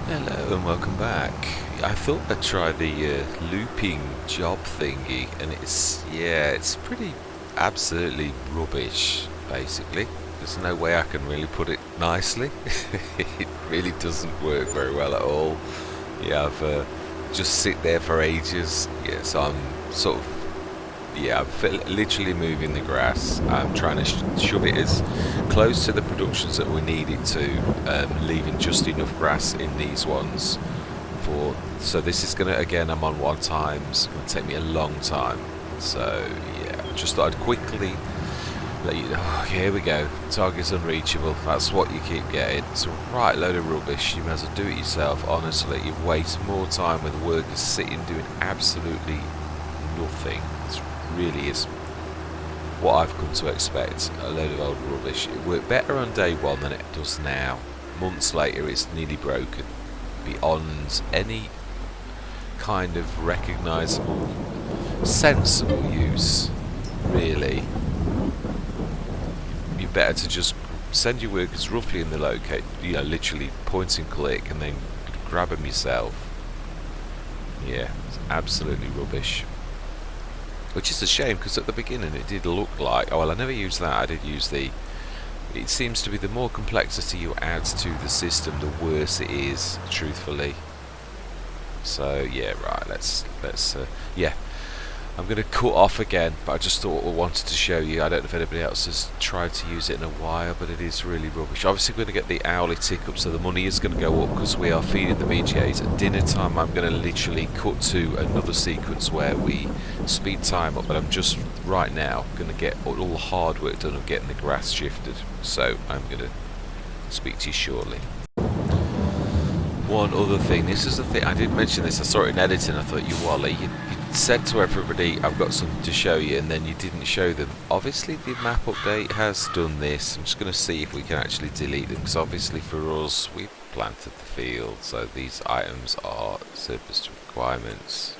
Hello and welcome back. I thought I'd try the looping job thingy, and it's pretty absolutely rubbish, basically. There's no way I can really put it nicely. It really doesn't work very well at all. I've just sit there for ages. So I'm sort of I'm literally moving the grass. I'm trying to shove it as close to the productions that we need it to, leaving just enough grass in these ones. So this is gonna, again, I'm on one time. It's gonna take me a long time. So yeah, just thought I'd quickly let you know. Oh, here we go. Target's unreachable. That's what you keep getting. It's a right load of rubbish. You may as well do it yourself. Honestly, you waste more time with workers sitting doing absolutely nothing. It really is what I've come to expect. A load of old rubbish. It worked better on day one than it does now. Months later, it's nearly broken beyond any kind of recognisable, sensible use. Really, you're better to just send your workers roughly in the locate. Literally point and click, and then grab them yourself. Yeah, it's absolutely rubbish. Which is a shame, because at the beginning it did look like, oh well, I never used that. I did use the, it seems to be the more complexity you add to the system, the worse it is, truthfully. So yeah, right, let's yeah, I'm going to cut off again, but I just thought I wanted to show you. I don't know if anybody else has tried to use it in a while, but it is really rubbish. Obviously, we're going to get the hourly tick up, so the money is going to go up because we are feeding the BGAs. At dinner time, I'm going to literally cut to another sequence where we speed time up, but I'm just right now going to get all the hard work done of getting the grass shifted. So I'm going to speak to you shortly. One other thing, this is the thing, I did mention this, I saw it in editing, I thought, you Wally, you said to everybody, I've got something to show you, and then you didn't show them. Obviously the map update has done this. I'm just going to see if we can actually delete them, because obviously for us, we've planted the field, so these items are surplus to requirements.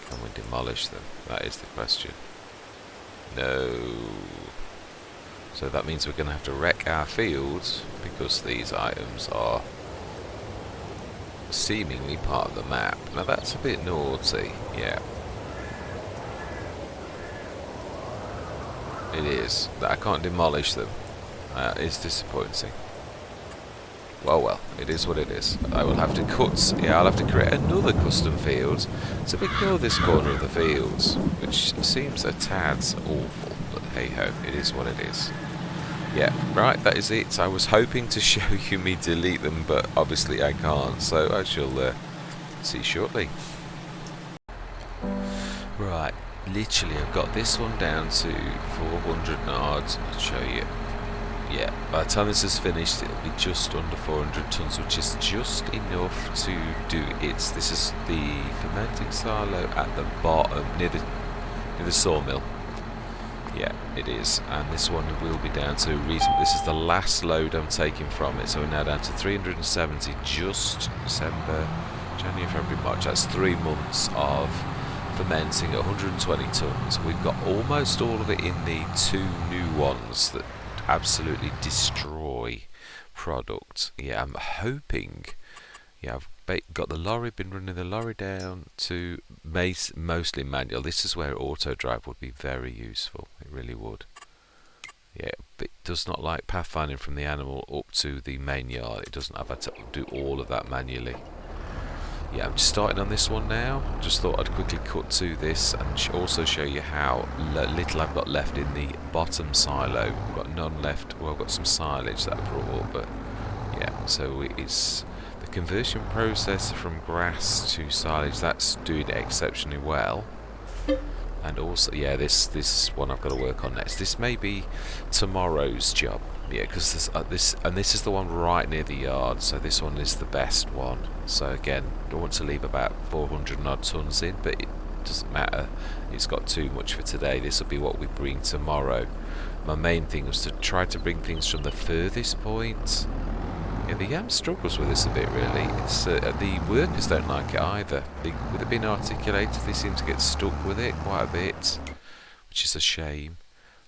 Can we demolish them? That is the question. No. So that means we're going to have to wreck our fields, because these items are seemingly part of the map. Now that's a bit naughty, yeah. It is. That I can't demolish them. It's disappointing. Well, it is what it is. I will have to I'll have to create another custom field to ignore this corner of the fields, which seems a tad awful, but hey ho, it is what it is. Yeah, right, that is it. I was hoping to show you me delete them, but obviously I can't, so I shall see shortly. Right, literally I've got this one down to 400 nards. I'll show you. Yeah, by the time this is finished, it'll be just under 400 tons, which is just enough to do it. This is the fermenting silo at the bottom, near the sawmill. Yeah, it is, and this one will be down to reasonable. This is the last load I'm taking from it, so we're now down to 370. Just December, January, February, March. That's 3 months of fermenting at 120 tons. We've got almost all of it in the 2 new ones that absolutely destroy product. Yeah, I'm hoping. Yeah, I've got the lorry, been running the lorry down to mostly manual. This is where auto drive would be very useful. It really would. Yeah, but it does not like pathfinding from the animal up to the main yard. It doesn't have to do all of that manually. Yeah, I'm just starting on this one now. Just thought I'd quickly cut to this and also show you how little I've got left in the bottom silo. I've got none left. Well, I've got some silage that I brought up, but yeah, so it's the conversion process from grass to silage. That's doing exceptionally well. And also, yeah, this one I've got to work on next. This may be tomorrow's job. Yeah, because this is the one right near the yard, so this one is the best one. So again, I want to leave about 400 odd tons in, but it doesn't matter. It's got too much for today. This will be what we bring tomorrow. My main thing was to try to bring things from the furthest point. Yeah, the yam struggles with this a bit, really. It's the workers don't like it either. With it being articulated, they seem to get stuck with it quite a bit, which is a shame.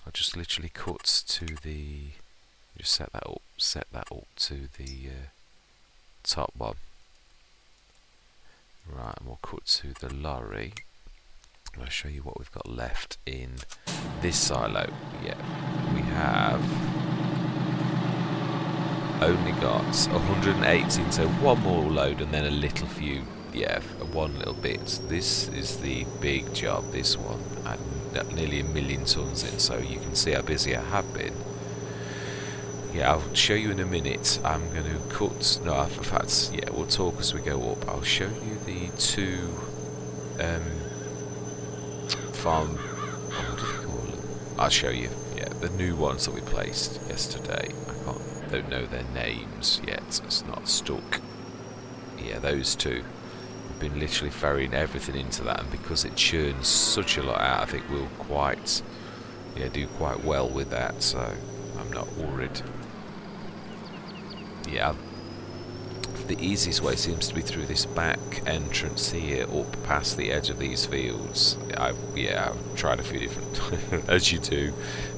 I just literally cut to the. Just set that up to the top one. Right, and we'll cut to the lorry. I'll show you what we've got left in this silo. Yeah, we have only got 118, so one more load and then a little few, yeah, one little bit. This is the big job, this one. At nearly 1 million tons in, so you can see how busy I have been. Yeah, I'll show you in a minute. I'm going to cut, no, in fact, yeah, we'll talk as we go up. I'll show you the two farm, what do you call them? I'll show you, yeah, the new ones that we placed yesterday. Don't know their names yet, it's not stuck. Yeah, those two. We've been literally ferrying everything into that, and because it churns such a lot out, I think we'll quite, yeah, do quite well with that, so I'm not worried. Yeah, the easiest way seems to be through this back entrance here, up past the edge of these fields. I've tried a few different, as you do,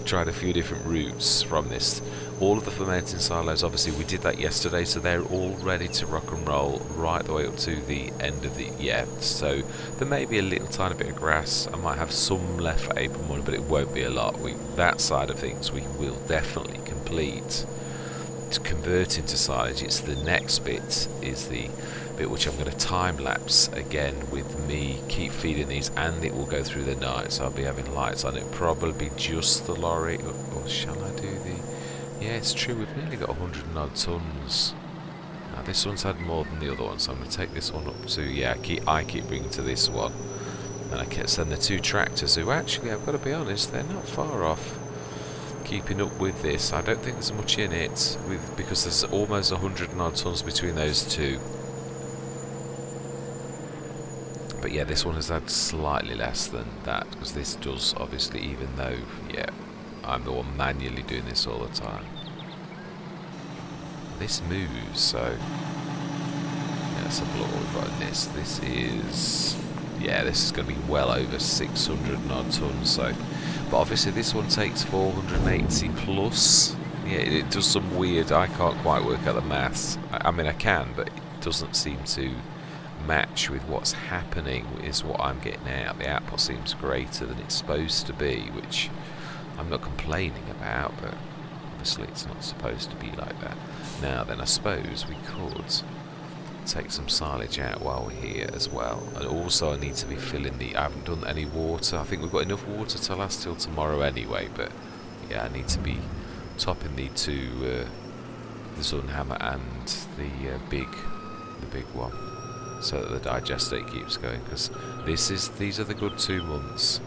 tried a few different routes from this. All of the fermenting silos, obviously we did that yesterday, so they're all ready to rock and roll right the way up to the end of the, yeah, so there may be a little tiny bit of grass. I might have some left for April 1, but it won't be a lot. That side of things we will definitely complete. To convert into silage, it's the next bit, is the bit which I'm going to time lapse again with me keep feeding these, and it will go through the night, so I'll be having lights on it, probably just the lorry, or shall I do the, yeah, it's true, we've nearly got 100 and odd tons. Now this one's had more than the other one, so I'm going to take this one up to, yeah, I keep bringing to this one, and I can send the two tractors, who actually, I've got to be honest, they're not far off keeping up with this. I don't think there's much in it, because there's almost 100 and odd tons between those two. But yeah, this one has had slightly less than that, because this does, obviously, even though, yeah, I'm the one manually doing this all the time. This moves, so yeah, let's have a look what we've got in this. This is, yeah, this is going to be well over 600 and odd tons, so, but obviously this one takes 480 plus. Yeah, it does some weird, I can't quite work out the maths. I mean I can, but it doesn't seem to match with what's happening, is what I'm getting out. The output seems greater than it's supposed to be, which I'm not complaining about, but obviously it's not supposed to be like that. Now then, I suppose we could take some silage out while we're here as well. And also I need to be filling the, I haven't done any water. I think we've got enough water to last till tomorrow anyway, but yeah, I need to be topping the two, the Sunhammer and the big one, so that the digestate keeps going, because these are the good 2 months.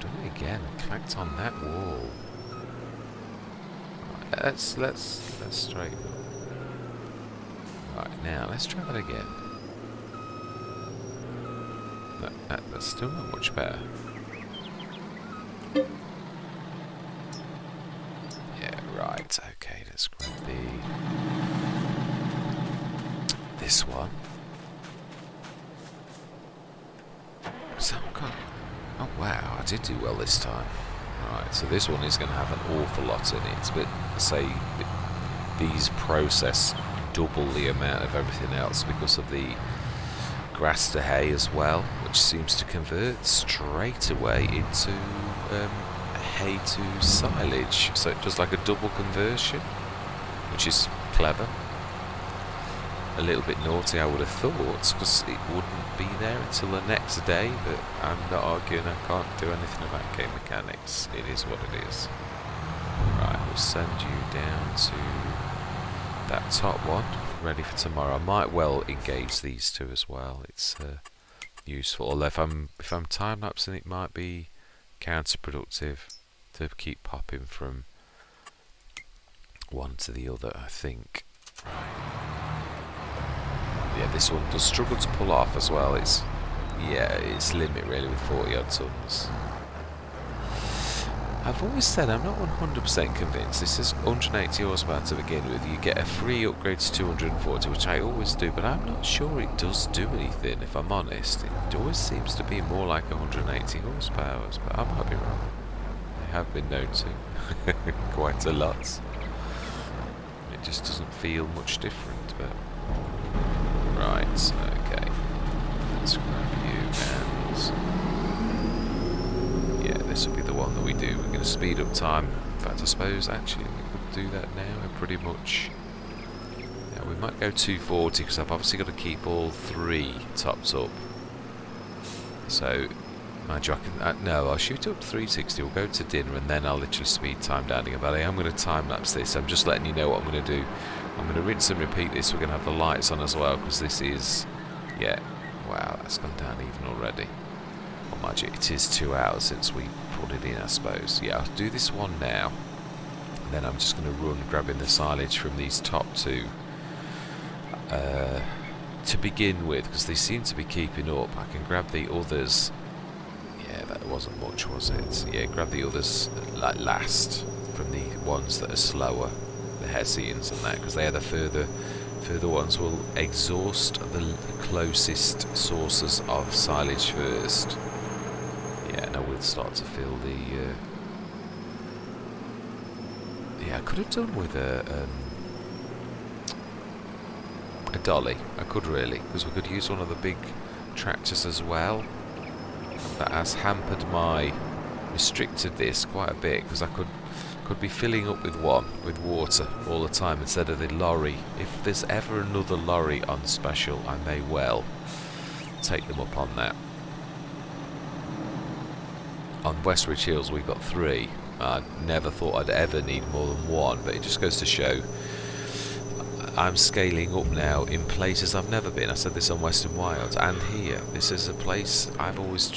Done it again, clacked on that wall. Right, let's straighten up. Right, now let's try that again. That's still not much better. Yeah, right, okay, let's grab this one. So oh wow, I did do well this time. Right, so this one is going to have an awful lot in it, but say these process double the amount of everything else because of the grass to hay as well, which seems to convert straight away into hay to silage. So it does like a double conversion, which is clever. A little bit naughty, I would have thought, because it wouldn't be there until the next day, but I'm not arguing, I can't do anything about game mechanics. It is what it is. Right, we'll send you down to that top one, ready for tomorrow. I might well engage these two as well. It's useful, although if I'm time-lapsing, it might be counterproductive to keep popping from one to the other, I think. Right. Yeah, this one does struggle to pull off as well. It's limit really with 40 odd tons. I've always said I'm not 100% convinced. This is 180 horsepower to begin with. You get a free upgrade to 240, which I always do, but I'm not sure it does do anything, if I'm honest. It always seems to be more like 180 horsepower, but I might be wrong. They have been known to quite a lot. It just doesn't feel much different, but Right, okay. Let's grab you and... yeah, this will be the one that we do. We're going to speed up time. In fact, I suppose actually we could do that now. We're pretty much... yeah, we might go 240 because I've obviously got to keep all 3 topped up. So, mind you, I can... no, I'll shoot up 360. We'll go to dinner and then I'll literally speed time down again. But I am going to time lapse this. I'm just letting you know what I'm going to do. I'm going to rinse and repeat this. We're going to have the lights on as well because this is... yeah. Wow, that's gone down even already. Well, mind you, it is 2 hours since we put it in, I suppose. Yeah, I'll do this one now. And then I'm just going to run grabbing the silage from these top 2 to begin with, because they seem to be keeping up. I can grab the others. Yeah, that wasn't much, was it? Yeah, grab the others like last from the ones that are slower, the Hessians and that, because they are the further ones. Will exhaust the closest sources of silage first. Yeah, and I will start to fill the... yeah, I could have done with a dolly. I could really, because we could use one of the big tractors as well. That has hampered restricted this quite a bit, because I could be filling up with water all the time instead of the lorry. If there's ever another lorry on special, I may well take them up on that. On Westridge Hills we've got 3. I never thought I'd ever need more than 1, but it just goes to show I'm scaling up now in places I've never been. I said this on Western Wilds and here. This is a place I've always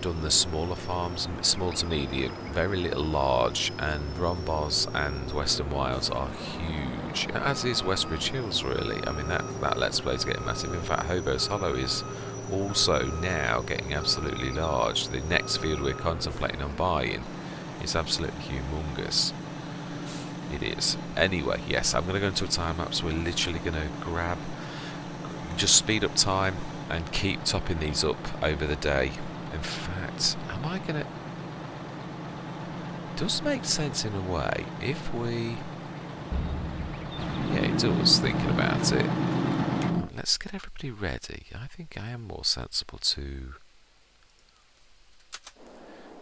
done the smaller farms, small to medium, very little large, and ROMBOZ and Western Wilds are huge, as is Westridge Hills really. I mean that Let's Play is getting massive. In fact, Hobo's Hollow is also now getting absolutely large. The next field we're contemplating on buying is absolutely humongous. It is. Anyway, yes, I'm going to go into a time lapse. We're literally going to just speed up time and keep topping these up over the day. In fact, am I going to... it does make sense in a way if we... yeah, it does, thinking about it. Let's get everybody ready. I think I am more sensible to...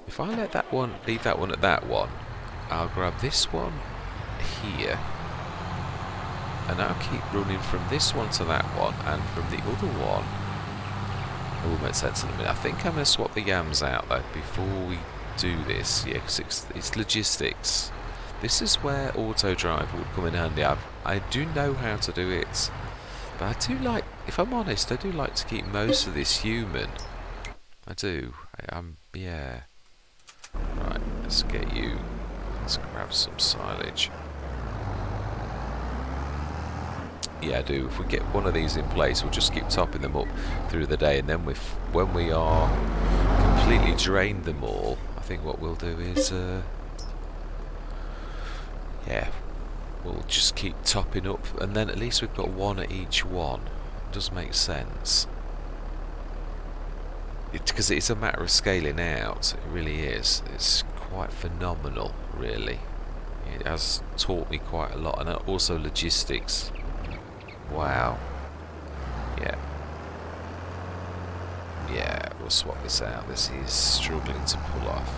if I let that one, leave that one at that one, I'll grab this one here, and I'll keep running from this one to that one, and from the other one. It will make sense in a minute. I think I'm going to swap the yams out though before we do this. Yeah, because it's logistics. This is where auto drive would come in handy. I do know how to do it, but I do like, if I'm honest, I do like to keep most of this human. I do. Yeah. Right, let's get you. Let's grab some silage. Yeah, I do. If we get one of these in place, we'll just keep topping them up through the day, and then when we are completely drained them all, I think what we'll do is, yeah, we'll just keep topping up, and then at least we've got 1 at each one. It does make sense. Because it's a matter of scaling out. It really is. It's quite phenomenal, really. It has taught me quite a lot, and also logistics. Wow. Yeah. Yeah, we'll swap this out. This is struggling to pull off.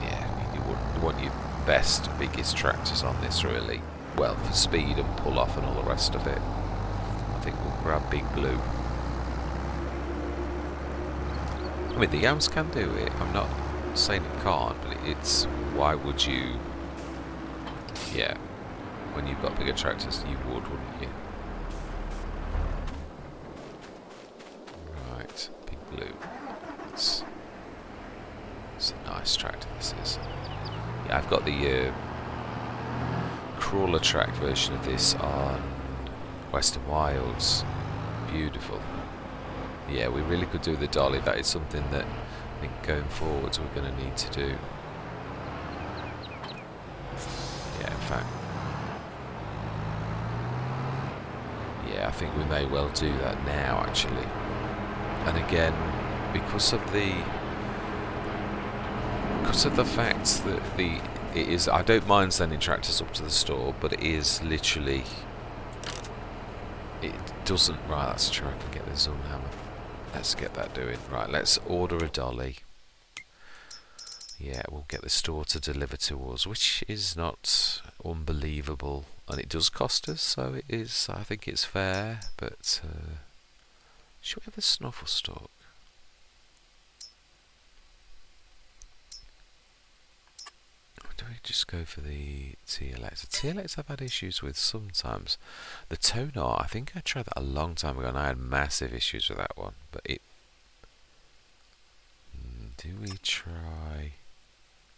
Yeah, you want your best, biggest tractors on this, really. Well, for speed and pull off and all the rest of it. I think we'll grab Big Blue. I mean, the yams can do it. I'm not saying it can't, but it's... why would you... yeah, when you've got bigger tractors, you would, wouldn't you? Right, Big Blue. It's a nice tractor, this is. Yeah, I've got the crawler track version of this on Western Wilds. Beautiful. Yeah, we really could do the dolly. That is something that I think going forwards we're going to need to do. Yeah, in fact, yeah, I think we may well do that now, actually. And again, because of the fact that it is. I don't mind sending tractors up to the store, but it is literally. It doesn't. Right, let's try and get the zoom hammer. Let's get that doing. Right, let's order a dolly. Yeah, we'll get the store to deliver to us, which is not unbelievable, and it does cost us, so it is. I think it's fair, but should we have a snuffle stock? Do we just go for the TLX? The TLX I've had issues with sometimes. The toner, I think I tried that a long time ago, and I had massive issues with that one. But it. Do we try?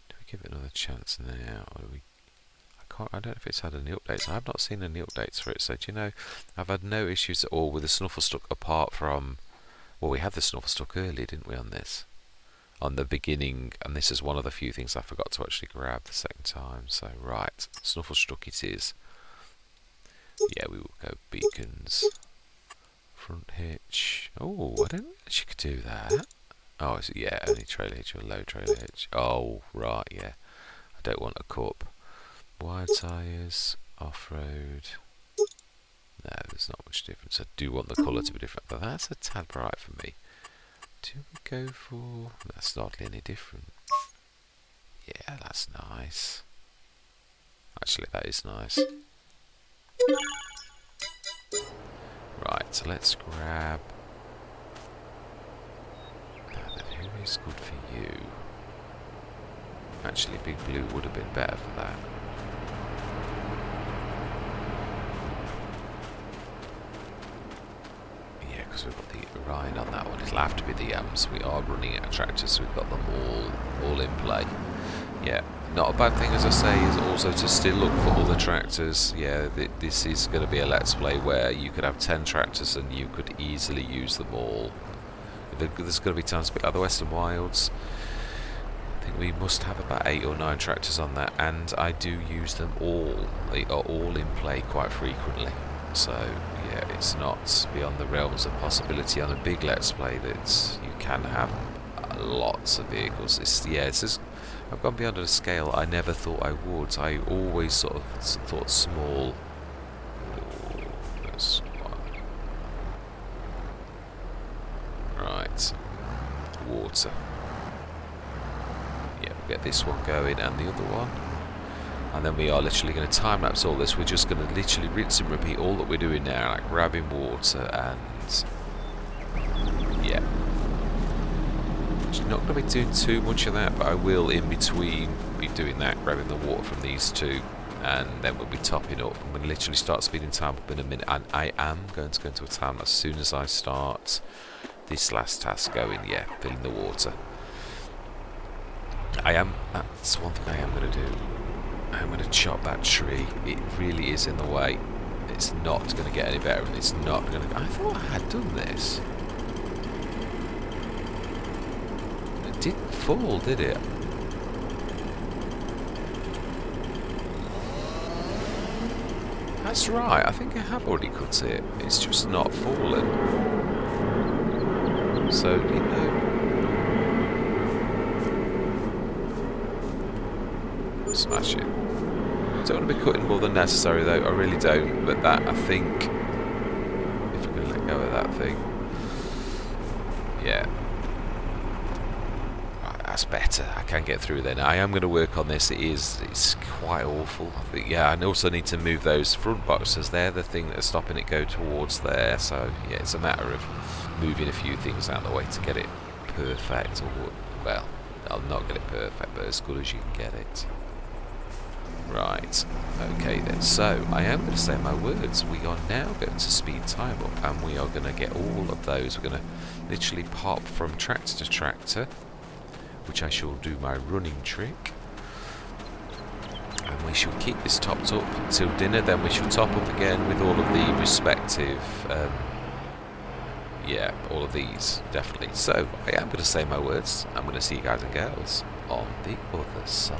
Do we give it another chance now, or do we? I don't know if it's had any updates. I have not seen any updates for it. So do you know, I've had no issues at all with the snuffle stock apart from. Well, we had the snuffle stock earlier, didn't we, on this? On the beginning, and this is one of the few things I forgot to actually grab the second time. So right, snuffle struck it is. Yeah, we will go beacons, front hitch. Oh, I don't know if you could do that. Oh, is it? Yeah, only trailer hitch or low trailer hitch. Oh, right, yeah. I don't want a cup. Wide tyres, off-road. No, there's not much difference. I do want the colour to be different, but that's a tad bright for me. Do we go for... That's not any different. Yeah, that's nice. Actually, that is nice. Right, so let's grab... Now then, who is good for you? Actually, Big Blue would have been better for that. Yeah, because we've got the Rhine on that one. It'll have to be the Yams. We are running out of tractors, so we've got them all in play. Yeah, not a bad thing, as I say, is also to still look for other tractors. Yeah, this is going to be a Let's Play where you could have 10 tractors and you could easily use them all. There's going to be times like the Western Wilds. I think we must have about 8 or 9 tractors on that, and I do use them all. They are all in play quite frequently. So, yeah, it's not beyond the realms of possibility on a big Let's Play that you can have lots of vehicles. I've gone beyond a scale I never thought I would. I always sort of thought small. Oh, there's one. Right. Water. Yeah, we'll get this one going and the other one. And then we are literally going to time-lapse all this. We're just going to literally rinse and repeat all that we're doing now, like grabbing water and... Yeah. I'm not going to be doing too much of that, but I will in between be doing that, grabbing the water from these two, and then we'll be topping up. I'm going to literally start speeding time up in a minute, and I am going to go into a time as soon as I start this last task going. Yeah, filling the water. That's one thing I am going to do. I'm going to chop that tree. It really is in the way. It's not going to get any better, and it's not going to... I thought I had done this. It didn't fall, did it? That's right. I think I have already cut it. It's just not fallen. So, you know... Smash it. Don't want to be cutting more than necessary though, I really don't, but that, I think, if we're going to let go of that thing, yeah, right, that's better, I can get through then. I am going to work on this, it's quite awful, I think, yeah, I also need to move those front boxes, they're the thing that's stopping it go towards there, so yeah, it's a matter of moving a few things out of the way to get it perfect, or, well, I'll not get it perfect, but as good as you can get it. Right, okay then, so I am going to say my words. We are now going to speed time up and we are going to get all of those. We're going to literally pop from tractor to tractor, which I shall do my running trick. And we shall keep this topped up until dinner, then we shall top up again with all of the respective, yeah, all of these, definitely. So, I am going to say my words. I'm going to see you guys and girls on the other side.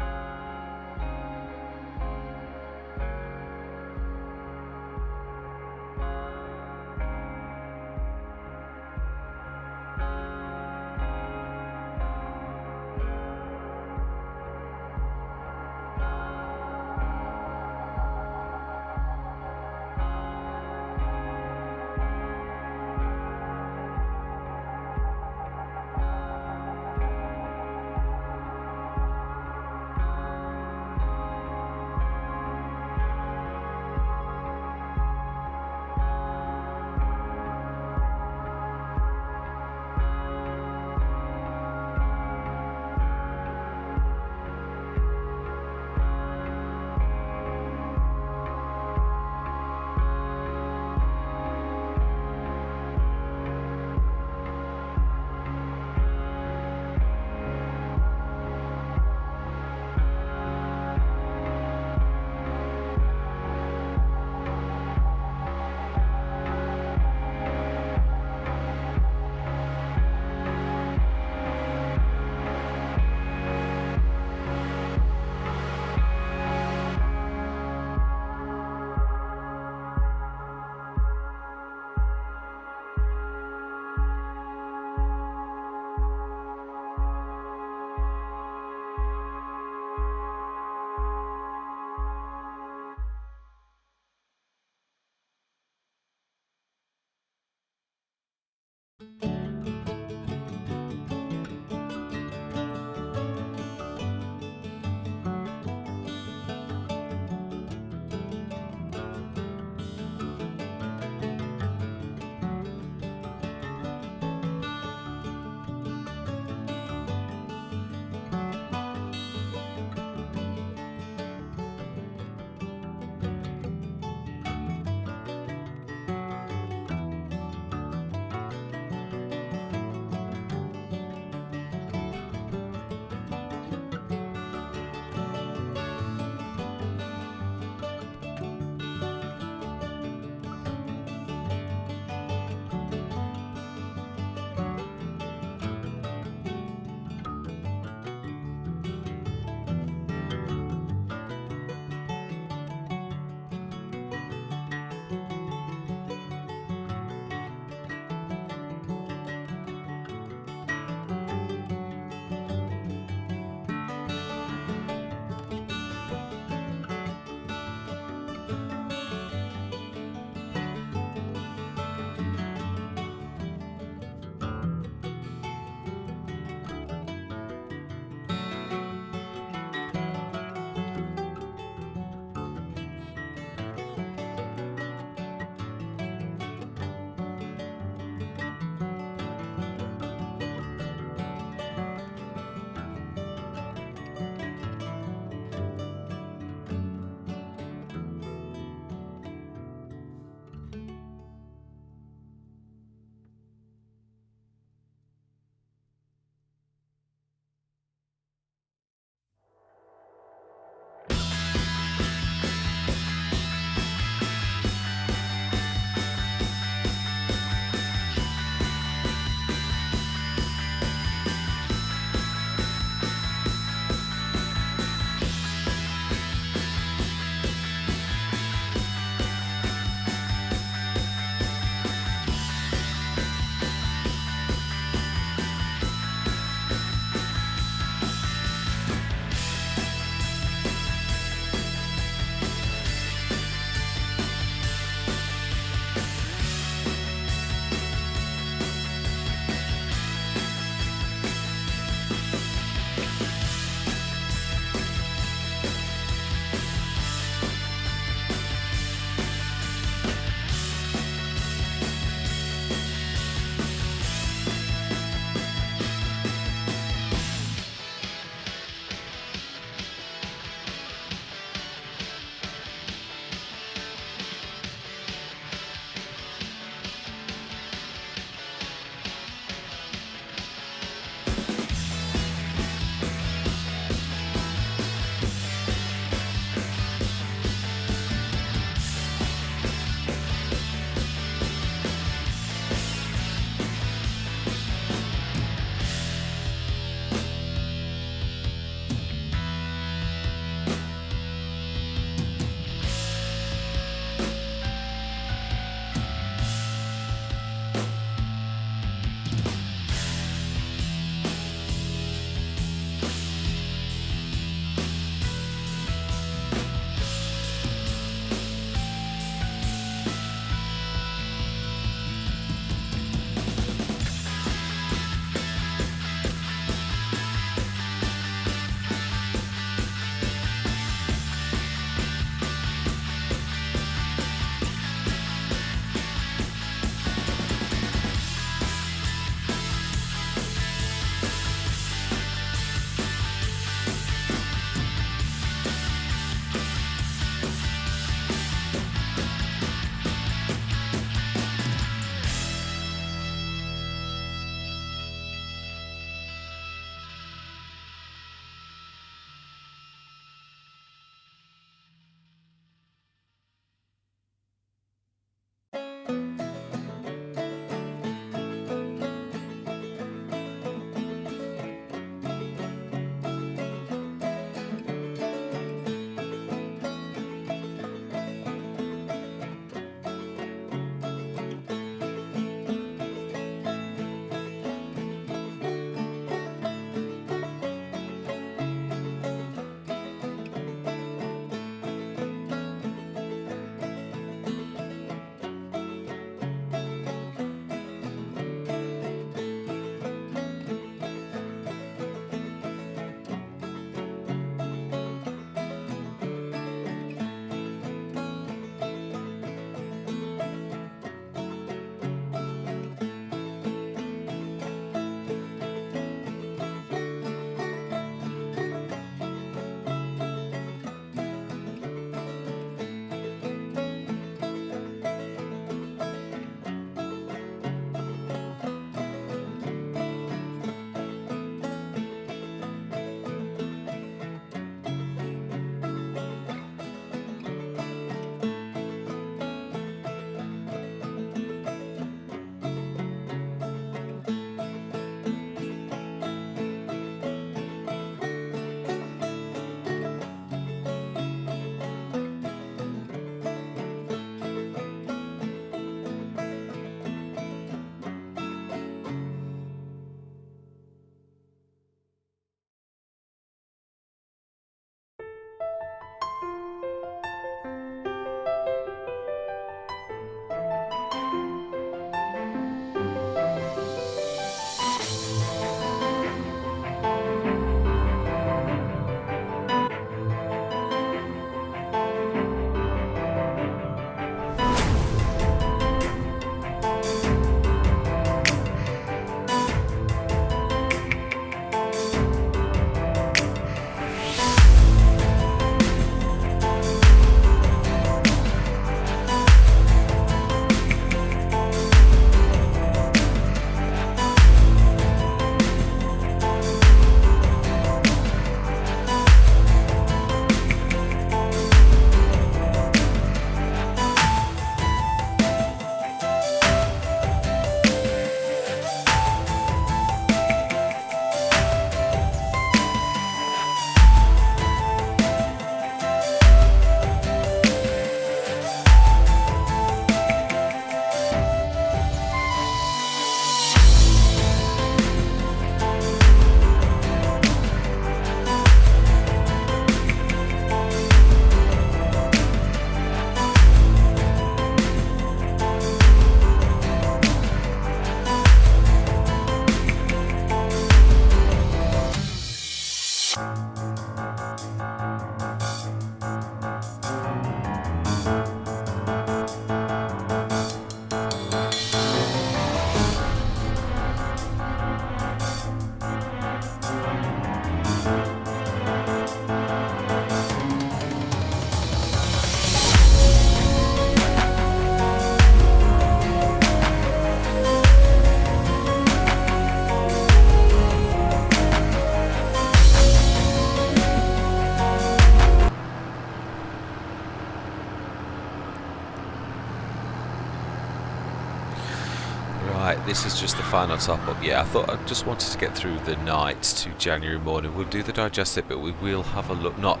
Right, this is just the final top up. Yeah, I thought I just wanted to get through the night to January morning. We'll do the digestive, but we will have a look. Not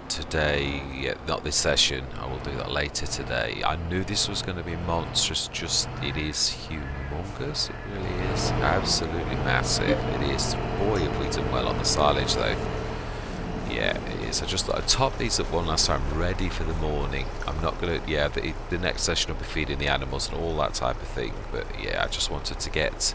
today, yet, not this session. I will do that later today. I knew this was going to be monstrous. Just it is humongous. It really is absolutely massive. It is. Boy, have we done well on the silage though. Yeah, it is. I just thought I'd top these up one last time, ready for the morning. I'm not going to, yeah, the next session will be feeding the animals and all that type of thing. But yeah, I just wanted to get,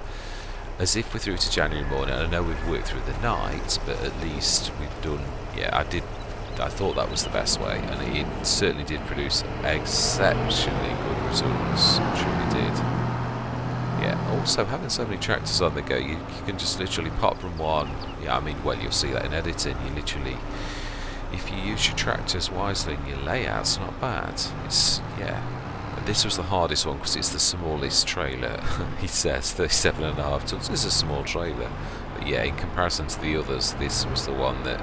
as if we're through to January morning. I know we've worked through the night, but at least we've done, yeah, I thought that was the best way. And it certainly did produce exceptionally good results. It truly did. Yeah, also having so many tractors on the go, you can just literally pop from one. Yeah, I mean, well, you'll see that in editing. You literally, if you use your tractors wisely and your layout's not bad. It's, yeah. But this was the hardest one because it's the smallest trailer. He says 37.5 tons. This is a small trailer. But yeah, in comparison to the others, this was the one that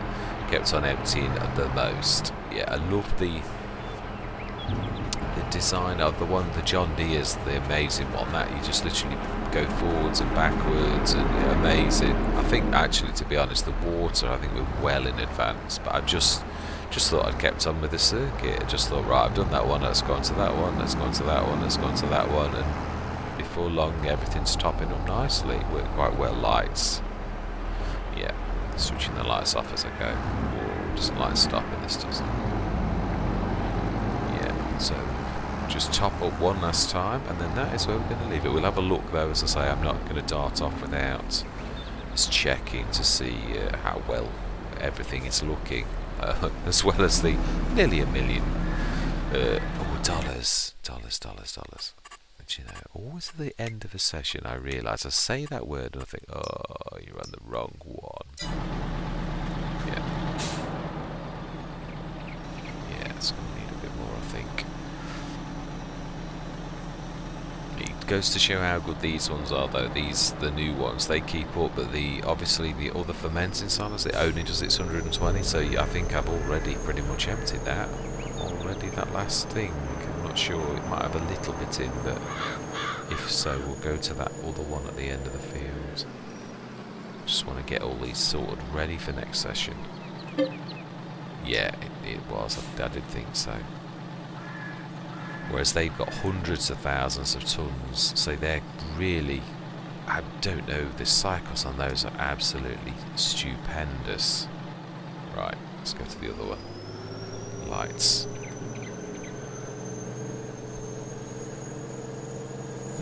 kept on emptying the most. Yeah, I love the design of the one, the John Deere's, the amazing one, that you just literally go forwards and backwards, and yeah, amazing. I think actually, to be honest, the water, I think we're well in advance, but I just thought I'd kept on with the circuit. I just thought, right, I've done that one, let's go on to that one, let's go on to that one, let's go on to that one, and before long everything's topping up nicely. It worked quite well. Lights, yeah, switching the lights off as I go. Whoa, doesn't like stopping, this doesn't. Yeah, so just top up one last time, and then that is where we're going to leave it. We'll have a look though, as I say. I'm not going to dart off without just checking to see how well everything is looking, as well as the nearly $1 million dollars. And you know, always at the end of a session I realise I say that word and I think, oh, you're on the wrong one. Yeah, it's going to need a bit more, I think. It goes to show how good these ones are though. The new ones, they keep up, but obviously the other fermenting silos, it only does its 120, so I think I've already pretty much emptied that already, that last thing. I'm not sure, it might have a little bit in, but if so, we'll go to that other one at the end of the field. Just want to get all these sorted ready for next session. Yeah, it was, I did think so. Whereas they've got hundreds of thousands of tons, so they're really, I don't know, the cycles on those are absolutely stupendous. Right, let's go to the other one. Lights.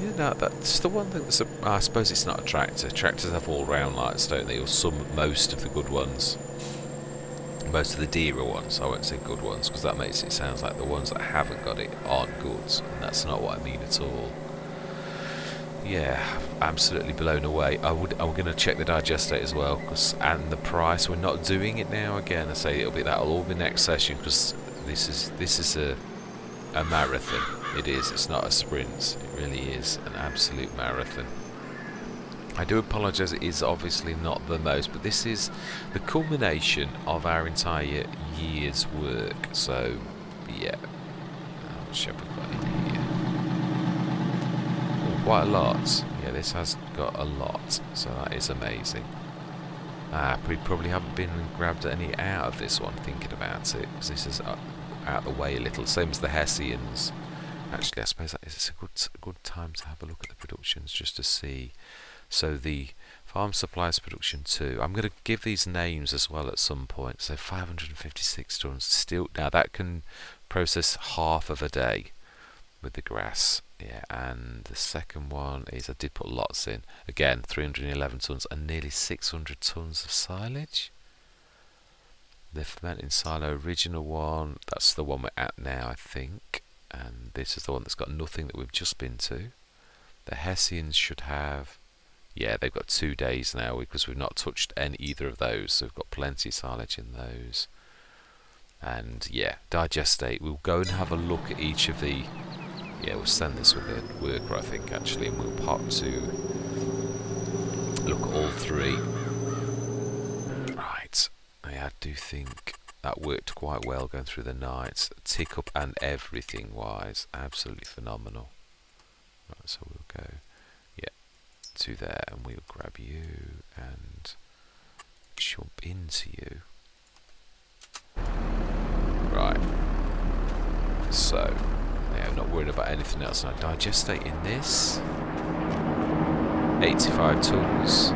Yeah, no, that's the one thing that's I suppose it's not a tractor. Tractors have all round lights, don't they? Or most of the good ones. Most of the dearer ones, I won't say good ones, because that makes it sound like the ones that haven't got it aren't good, and that's not what I mean at all. Yeah, absolutely blown away. I'm going to check the digestate as well, and the price. We're not doing it now again. I say that'll all be next session, because this is a marathon. It is. It's not a sprint. It really is an absolute marathon. I do apologise, it is obviously not the most, but this is the culmination of our entire year's work. So, yeah. How much have we got in here? Oh, quite a lot. Yeah, this has got a lot, so that is amazing. We probably haven't been and grabbed any out of this one, thinking about it, because this is out of the way a little. Same as the Hessians. Actually, I suppose that is a good time to have a look at the productions, just to see. So the Farm Supplies Production 2, I'm going to give these names as well at some point. So 556 tons still. Now that can process half of a day with the grass. Yeah, and the second one is, I did put lots in. Again, 311 tons and nearly 600 tons of silage. The fermenting silo original one, that's the one we're at now, I think. And this is the one that's got nothing that we've just been to. The Hessians should have, yeah, they've got 2 days now because we've not touched either of those. So we've got plenty of silage in those. And yeah, digestate. We'll go and have a look at each of the. Yeah, we'll send this with a worker, I think, actually, and we'll pop to look at all 3. Right. I do think that worked quite well going through the nights. Tick up and everything wise, absolutely phenomenal. Right, so we'll go, yeah, to there, and we'll grab you and jump into you. Right. So, yeah, I'm not worried about anything else now. Digestate in this. 85 tons.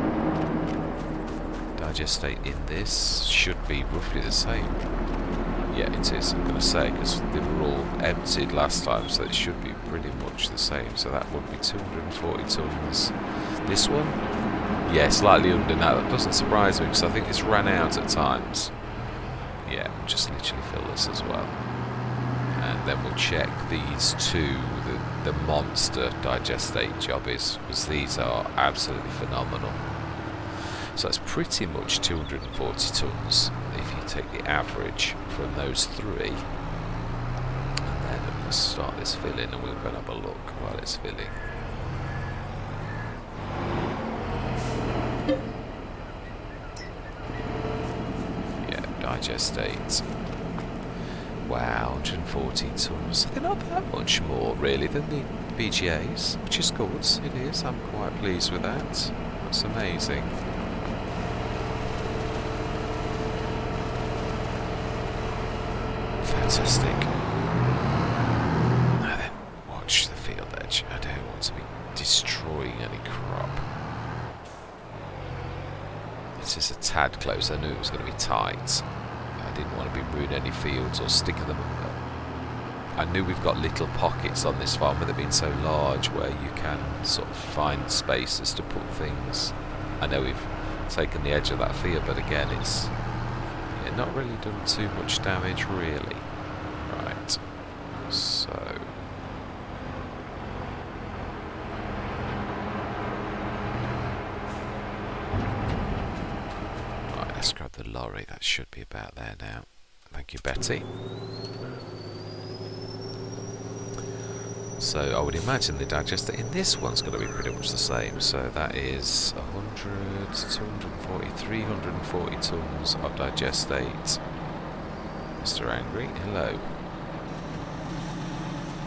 Digestate in this should be roughly the same. Yeah, it is, I'm going to say, because they were all emptied last time, so it should be pretty much the same. So that would be 240 tons. This one? Yeah, slightly under now. That doesn't surprise me, because I think this ran out at times. Yeah, just literally fill this as well. And then we'll check these 2, the monster digestate jobbies, because these are absolutely phenomenal. So that's pretty much 240 tons if you take the average from those 3. And then I'm going to start this filling, and we'll go and have a look while it's filling. Yeah, digestate. Wow, 140 tons. They're not that much more really than the BGAs, which is good. It is. I'm quite pleased with that. That's amazing. Fantastic. Now then, watch the field edge. I don't want to be destroying any crop. This is a tad close. I knew it was going to be tight. I didn't want to be ruining any fields or sticking them. I knew we've got little pockets on this farm with it being so large where you can sort of find spaces to put things. I know we've taken the edge of that field, but again, it's not really done too much damage, really. Right, so right, let's grab the lorry. That should be about there now. Thank you, Betty. So I would imagine the digester in this one's going to be pretty much the same. So that is 100, 240, 340 tons of digestate. Mr. Angry, hello.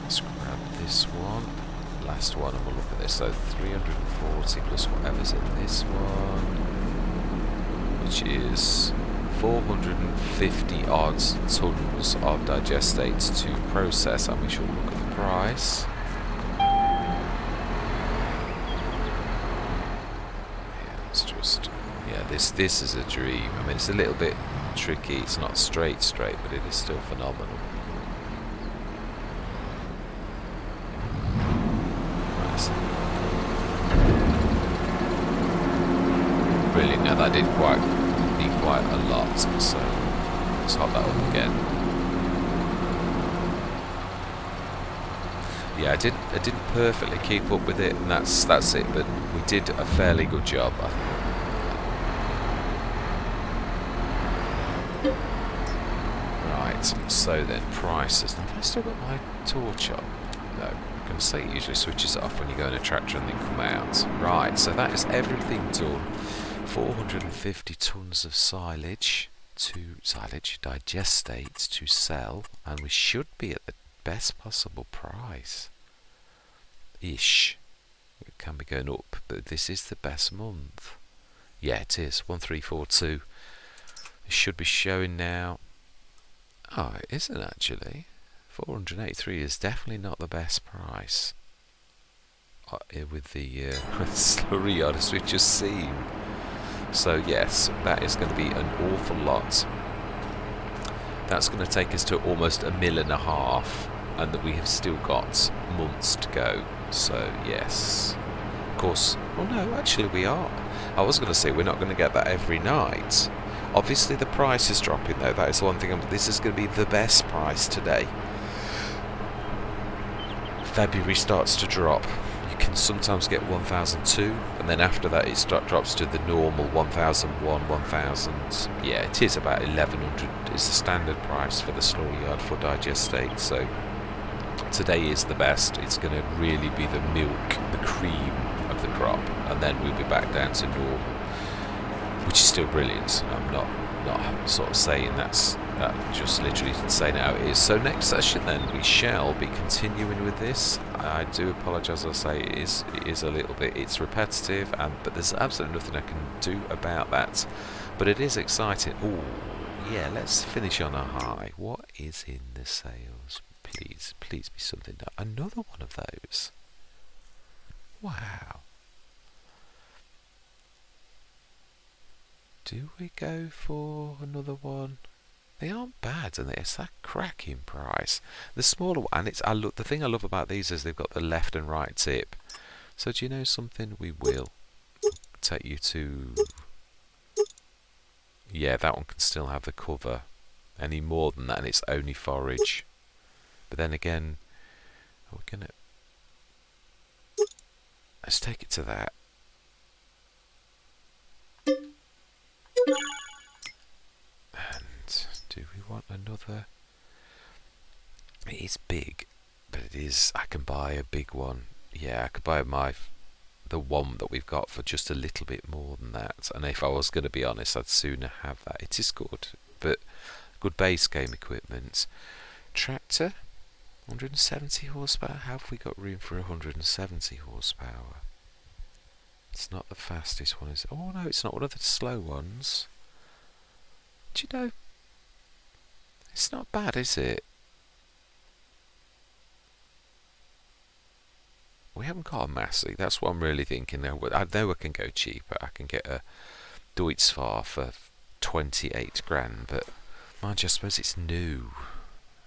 Let's grab this one. Last one, and we'll look at this. So 340 plus whatever's in this one, which is 450 odd tons of digestate to process, and we shall look at the price. Yeah, it's just, yeah, this is a dream. I mean, it's a little bit tricky. It's not straight, but it is still phenomenal. Brilliant. Now that did quite a lot, so let's hop that up again. Yeah, I didn't perfectly keep up with it, and that's it, but we did a fairly good job. Right, so then prices. Now, have I still got my torch on? No, I'm going to say it usually switches it off when you go in a tractor and then come out. Right, so that is everything done. 450 tons of silage, digestate to sell, and we should be at the best possible price. Ish. It can be going up, but this is the best month. Yeah, it is. 1342. It should be showing now. Oh, it isn't actually. 483 is definitely not the best price. With the slurry on, as we've just seen. So yes, that is going to be an awful lot. That's going to take us to almost 1.5 million, and that we have still got months to go. So yes, of course. Oh no, actually we are. I was going to say we're not going to get that every night, Obviously the price is dropping though, that is one thing. This is going to be the best price today. February starts to drop. You can sometimes get 1,002, and then after that it drops to the normal 1,001, 1,000. Yeah, it is about 1,100 is the standard price for the slaughter yard for digestate. So today is the best. It's going to really be the milk, the cream of the crop, and then we'll be back down to normal, which is still brilliant. I'm not sort of saying that, just literally saying how it is. So next session then we shall be continuing with this. I do apologise, I say it is a little bit, it's repetitive, but there's absolutely nothing I can do about that. But it is exciting. Oh yeah, let's finish on a high. What is in the sales? Please be something. Another one of those. Wow. Do we go for another one? They aren't bad, and it's that cracking price. The smaller one, and the thing I love about these is they've got the left and right tip. So do you know something? We will take you to. Yeah, that one can still have the cover. Any more than that, and it's only forage. But then again, we're gonna. Let's take it to that. And do we want another? It is big, but it is. I can buy a big one. Yeah, I could buy the one that we've got for just a little bit more than that. And if I was going to be honest, I'd sooner have that. It is good, but good base game equipment. Tractor, 170 horsepower. How have we got room for 170 horsepower? It's not the fastest one, is it? Oh no, it's not one of the slow ones. Do you know? It's not bad, is it? We haven't got a Massey. That's what I'm really thinking now. I know I can go cheaper. I can get a Deutz-Fahr for 28 grand, but mind you, I suppose it's new.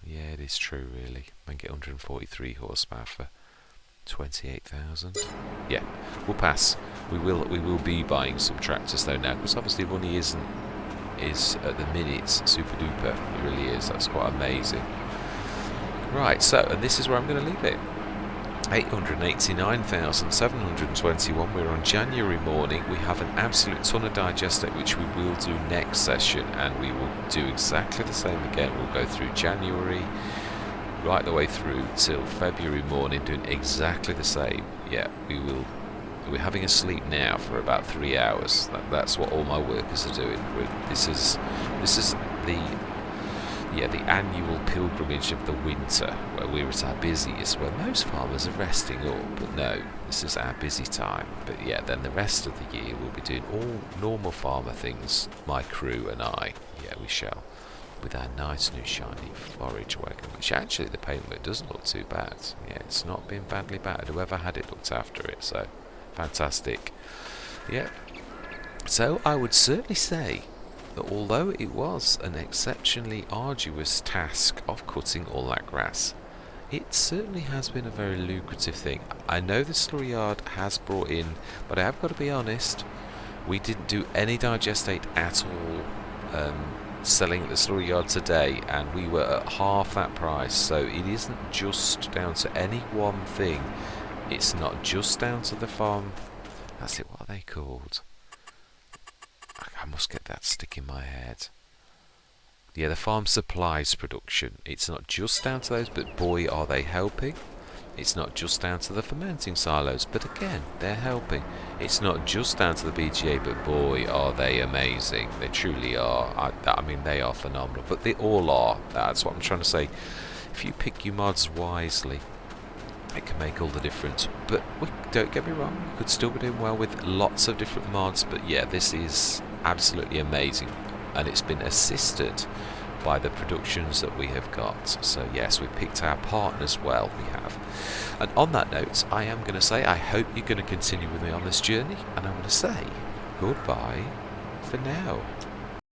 Yeah, it is true, really. I can get 143 horsepower for 28,000. Yeah, we'll pass. We will be buying some tractors though now, because obviously money is at the minute super duper. It really is. That's quite amazing. Right, so and this is where I'm going to leave it. 889,721. We're on January morning. We have an absolute ton of digestate, which we will do next session, and we will do exactly the same again. We'll go through January right the way through till February morning, doing exactly the same. Yeah, we will. We're having a sleep now for about 3 hours. That's what all my workers are doing. This is the annual pilgrimage of the winter, where we're at our busiest, where most farmers are resting up. But no, this is our busy time. But yeah, then the rest of the year we'll be doing all normal farmer things, my crew and I. Yeah, we shall. With our nice new shiny forage wagon, which actually the paintwork doesn't look too bad. Yeah, it's not been badly battered. Whoever had it looked after it, so fantastic. Yeah. So I would certainly say that although it was an exceptionally arduous task of cutting all that grass, it certainly has been a very lucrative thing. I know the slaughter yard has brought in, but I have got to be honest, we didn't do any digestate at all selling at the slaughter yard today, and we were at half that price. So it isn't just down to any one thing. It's not just down to the farm. That's it. What are they called? I must get that stick in my head. Yeah, the farm supplies production. It's not just down to those, but boy are they helping. It's not just down to the fermenting silos, but again, they're helping. It's not just down to the BGA, but boy are they amazing. They truly are. I mean, they are phenomenal, but they all are. That's what I'm trying to say. If you pick your mods wisely, it can make all the difference. But don't get me wrong, you could still be doing well with lots of different mods, but yeah, this is absolutely amazing, and it's been assisted by the productions that we have got. So yes, we picked our partners well, we have. And on that note, I am going to say I hope you're going to continue with me on this journey, and I'm going to say goodbye for now.